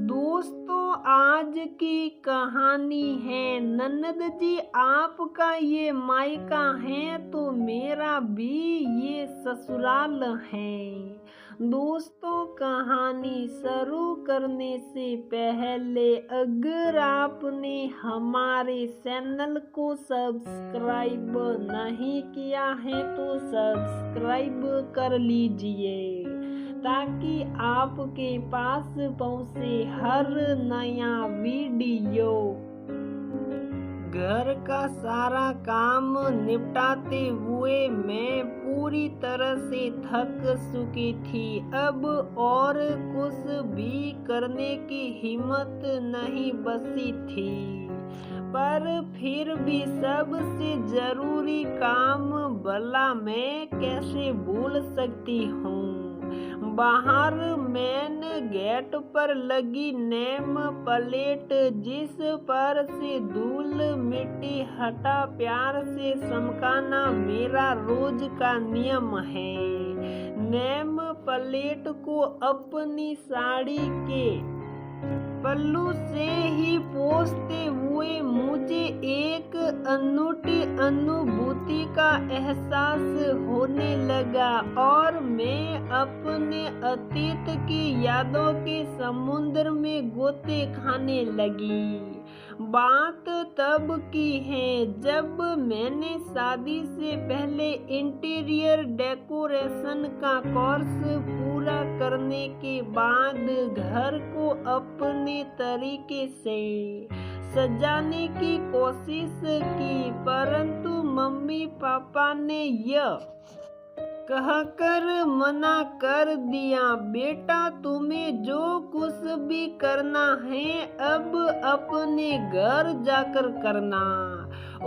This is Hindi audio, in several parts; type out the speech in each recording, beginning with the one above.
दोस्तों, आज की कहानी है ननद जी आपका ये मायका है तो मेरा भी ये ससुराल है। दोस्तों, कहानी शुरू करने से पहले अगर आपने हमारे चैनल को सब्सक्राइब नहीं किया है तो सब्सक्राइब कर लीजिए ताकि आपके पास पहुंचे हर नया वीडियो। घर का सारा काम निपटाते हुए मैं पूरी तरह से थक चुकी थी। अब और कुछ भी करने की हिम्मत नहीं बची थी, पर फिर भी सबसे जरूरी काम भला मैं कैसे भूल सकती हूँ। बाहर मेन गेट पर लगी नेम प्लेट जिस पर से धूल मिट्टी हटा प्यार से चमकाना मेरा रोज का नियम है। नेम प्लेट को अपनी साड़ी के पल्लू से ही पोंछते हुए मुझे एक अनूठी अनुभूति का एहसास होने लगा और मैं अपने अतीत की यादों के समुद्र में गोते खाने लगी। बात तब की है जब मैंने शादी से पहले इंटीरियर डेकोरेशन का कोर्स पूरा करने के बाद घर को अपने तरीके से सजाने की कोशिश की, परंतु मम्मी पापा ने यह कहकर मना कर दिया, बेटा तुम्हें जो कुछ भी करना है अब अपने घर जाकर करना।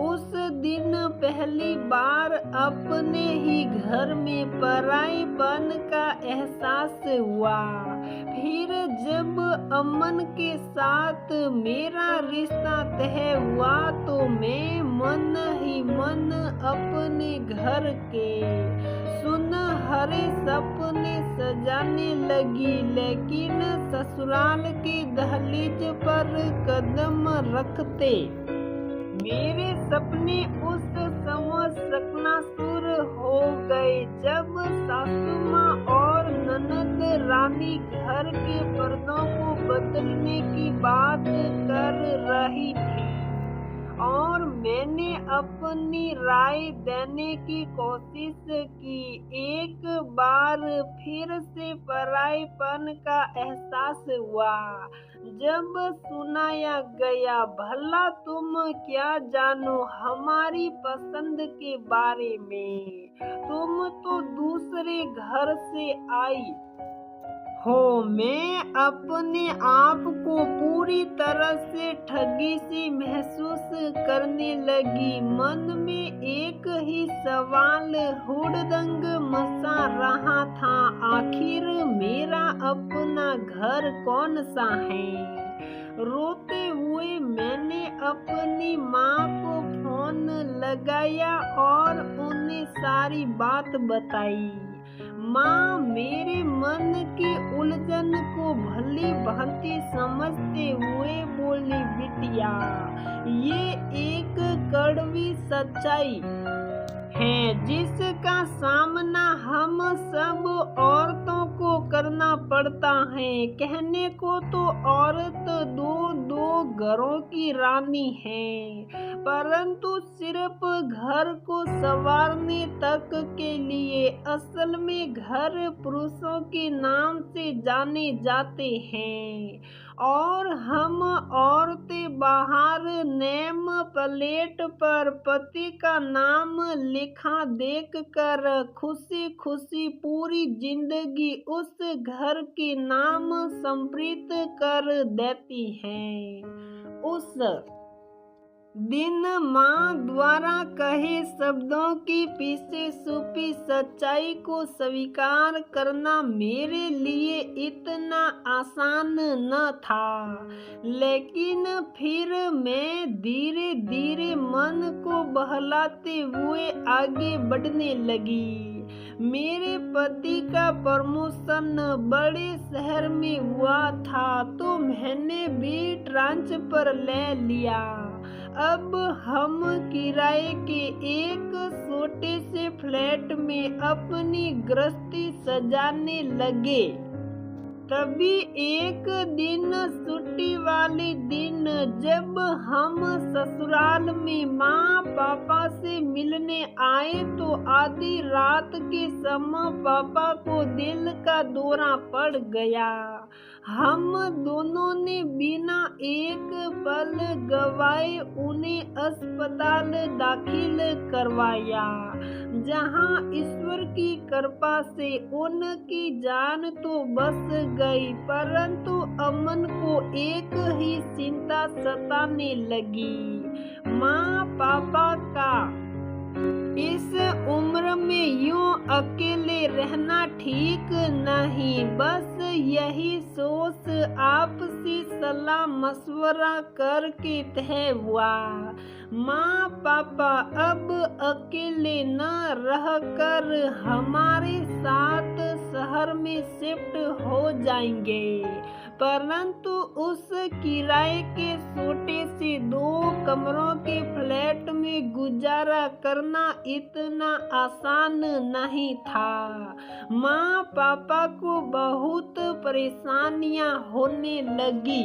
उस दिन पहली बार अपने ही घर में पराईपन का एहसास हुआ। फिर जब अमन के साथ मेरा रिश्ता तय हुआ तो मैं मन ही मन अपने घर के सुनहरे सपने सजाने लगी, लेकिन ससुराल की दहलीज पर कदम रखते मेरे सपने उस समय चकनाचूर हो गए जब सासू माँ और ननद रानी घर के पर्दों को बदलने की बात कर रही थी और मैंने अपनी राय देने की कोशिश की। एक बार फिर से पराईपन का एहसास हुआ जब सुनाया गया, भला तुम क्या जानो हमारी पसंद के बारे में, तुम तो दूसरे घर से आई हो। मैं अपने आप को पूरी तरह से ठगी सी महसूस करने लगी। मन में एक ही सवाल हुड़दंग मचा रहा था, आखिर मेरा अपना घर कौन सा है। रोते हुए मैंने अपनी माँ को फोन लगाया और उन्हें सारी बात बताई। माँ मेरे मन की उलझन को भली भांति समझते हुए बोली, बिटिया ये एक कड़वी सच्चाई है जिसका सामना हम सब औरतों को करना पड़ता है। कहने को तो औरत दो घरों की रानी है, परंतु सिर्फ घर को संवारने तक के लिए असल में घर पुरुषों के नाम से जाने जाते हैं और हम औरतें बाहर नेम प्लेट पर पति का नाम लिखा देखकर खुशी खुशी पूरी जिंदगी उस घर के नाम समर्पित कर देती हैं। उस दिन माँ द्वारा कहे शब्दों के पीछे छुपी सच्चाई को स्वीकार करना मेरे लिए इतना आसान न था, लेकिन फिर मैं धीरे धीरे मन को बहलाते हुए आगे बढ़ने लगी। मेरे पति का प्रमोशन बड़े शहर में हुआ था तो मैंने भी ट्रांसफर ले लिया। अब हम किराए के एक छोटे से फ्लैट में अपनी गृहस्थी सजाने लगे। तभी एक दिन छुट्टी वाले दिन जब हम ससुराल में माँ पापा से मिलने आए तो आधी रात के समय पापा को दिल का दौरा पड़ गया। हम दोनों ने बिना एक पल गवाए उन्हें अस्पताल दाखिल करवाया, जहां ईश्वर की कृपा से उनकी जान तो बच गई, परंतु अमन को एक ही चिंता सताने लगी, माँ पापा का इस उम्र में यूं अकेले रहना ठीक नहीं। बस यही सोच आपसी सलाह मशवरा करके तय हुआ। माँ पापा अब अकेले न रहकर हमारे साथ शहर में शिफ्ट हो जाएंगे, परंतु उस किराए के छोटे से 2 कमरों के फ्लैट में गुजारा करना इतना आसान नहीं था। माँ पापा को बहुत परेशानियां होने लगी।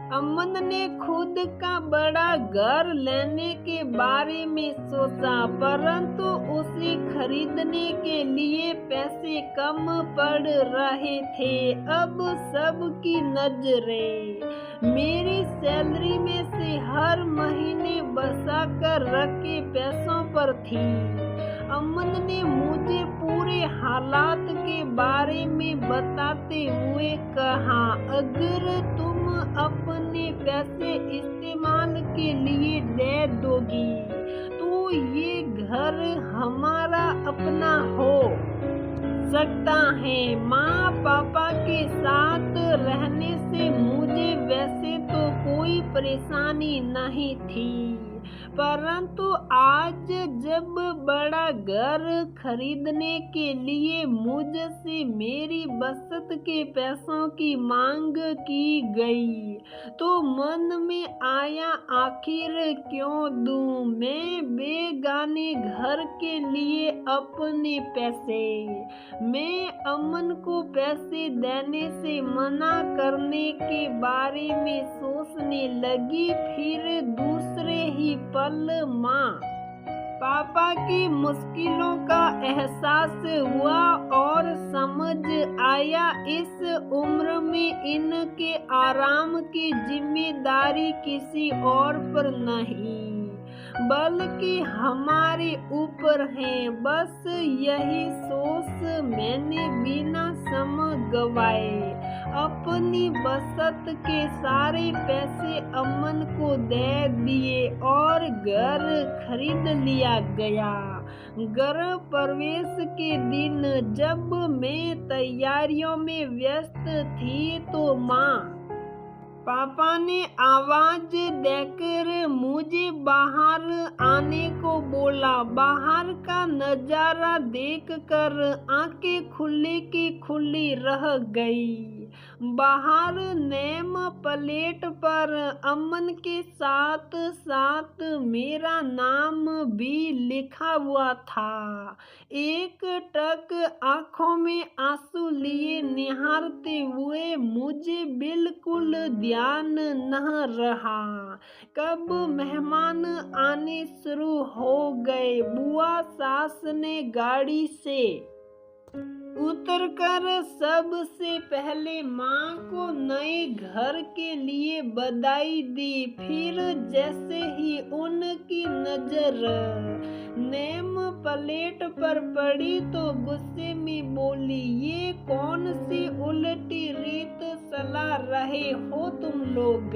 अमन ने खुद का बड़ा घर लेने के बारे में सोचा, परंतु उसे खरीदने के लिए पैसे कम पड़ रहे थे। अब सबकी नजरें मेरी सैलरी में से हर महीने बचा कर रखे पैसों पर थी। अमन ने मुझे पूरे हालात के बारे में बताते हुए कहा, अगर तुम अपने पैसे इस्तेमाल के लिए दे दोगी तो ये घर हमारा अपना हो सकता है। माँ पापा के साथ रहने से मुझे वैसे तो कोई परेशानी नहीं थी, परंतु आज जब बड़ा घर खरीदने के लिए मुझसे मेरी बचत के पैसों की मांग की गई तो मन में आया, आखिर क्यों दूं मैं बेगाने घर के लिए अपने पैसे। मैं अमन को पैसे देने से मना करने के बारे में सोचने लगी। फिर दूसरे ही पल माँ पापा की मुश्किलों का एहसास हुआ और समझ आया, इस उम्र में इनके आराम की जिम्मेदारी किसी और पर नहीं बल्कि हमारे ऊपर है। बस यही सोच मैंने बिना समय गवाए अपनी बचत के सारे पैसे अमन को दे दिए और घर खरीद लिया गया। गृह प्रवेश के दिन जब मैं तैयारियों में व्यस्त थी तो माँ पापा ने आवाज देकर मुझे बाहर आने को बोला। बाहर का नजारा देखकर आंखें खुली की खुली रह गई। बाहर नेम प्लेट पर अमन के साथ साथ मेरा नाम भी लिखा हुआ था। एक टक आंखों में आंसू लिए निहारते हुए मुझे बिल्कुल ध्यान न रहा कब मेहमान आने शुरू हो गए। बुआ सास ने गाड़ी से उतरकर सबसे पहले माँ को नए घर के लिए बधाई दी। फिर जैसे ही उनकी नजर नेम प्लेट पर पड़ी तो गुस्से में बोली, ये कौन सी उल्टी रीत चला रहे हो तुम लोग।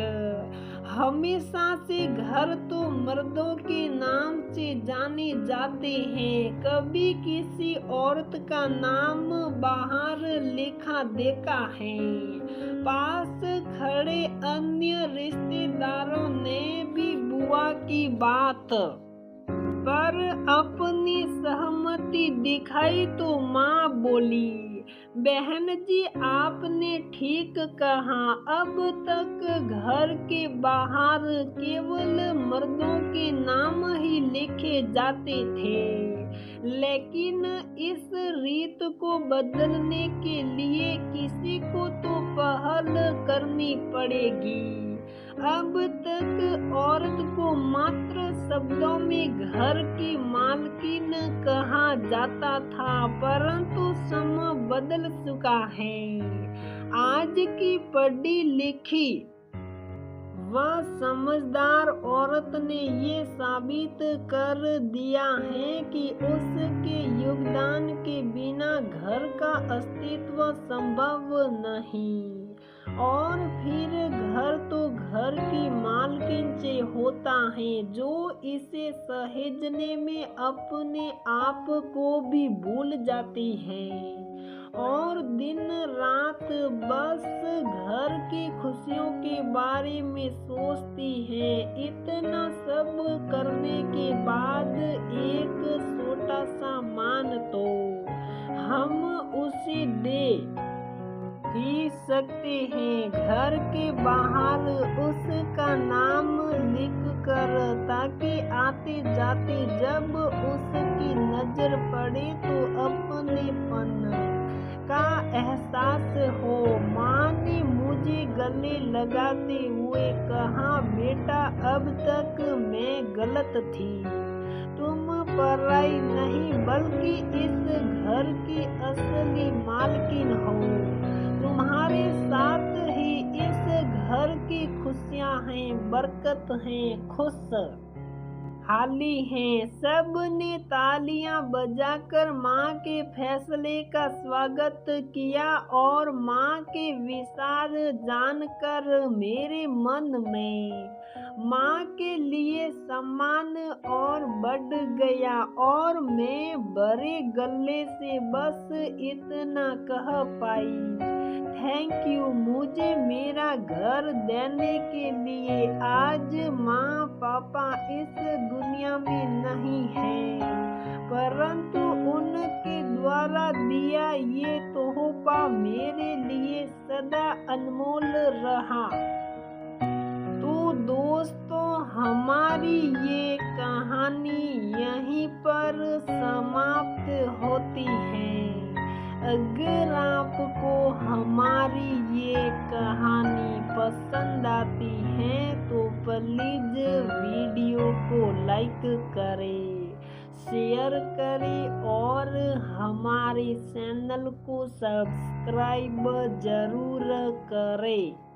हमेशा से घर तो मर्दों के नाम से जाने जाते हैं, कभी किसी औरत का नाम बाहर लिखा देखा है। पास खड़े अन्य रिश्तेदारों ने भी बुआ की बात पर अपनी सहमति दिखाई तो माँ बोली, बहन जी आपने ठीक कहा, अब तक घर के बाहर केवल मर्दों के नाम ही लिखे जाते थे, लेकिन इस रीत को बदलने के लिए किसी को तो पहल करनी पड़ेगी। अब तक औरत को मात्र शब्दों में घर की मालकिन कहा जाता था, परंतु समय बदल चुका है। आज की पढ़ी लिखी व समझदार औरत ने ये साबित कर दिया है कि उसके योगदान के बिना घर का अस्तित्व संभव नहीं। और फिर घर तो घर की मालकिन से होता है, जो इसे सहेजने में अपने आप को भी भूल जाती है और दिन रात बस घर की खुशियों के बारे में सोचती है। इतना सब करने के बाद एक छोटा सा मान तो हम उसे दे ही सकते हैं, घर के बाहर उसका नाम लिख कर, ताकि आते जाते जब उसकी नजर पड़े तो अपनेपन का एहसास हो। माँ ने मुझे गले लगाते हुए कहा, बेटा अब तक मैं गलत थी, तुम पराई नहीं बल्कि इस घर की असली मालकिन हो। तुम्हारे साथ ही इस घर की खुशियाँ हैं, बरकत हैं, खुशहाली हैं। सब ने तालियां बजाकर माँ के फैसले का स्वागत किया और माँ के विचार जानकर मेरे मन में माँ के लिए सम्मान और बढ़ गया और मैं बड़े गले से बस इतना कह पाई, थैंक यू मुझे मेरा घर देने के लिए। आज माँ पापा इस दुनिया में नहीं है, परंतु उनके द्वारा दिया ये तोहफा मेरे लिए सदा अनमोल रहा। तो दोस्तों हमारी ये कहानी यहीं पर समाप्त होती है। अगर आपको हमारी ये कहानी पसंद आती है तो प्लीज वीडियो को लाइक करें, शेयर करें और हमारे चैनल को सब्सक्राइब जरूर करें।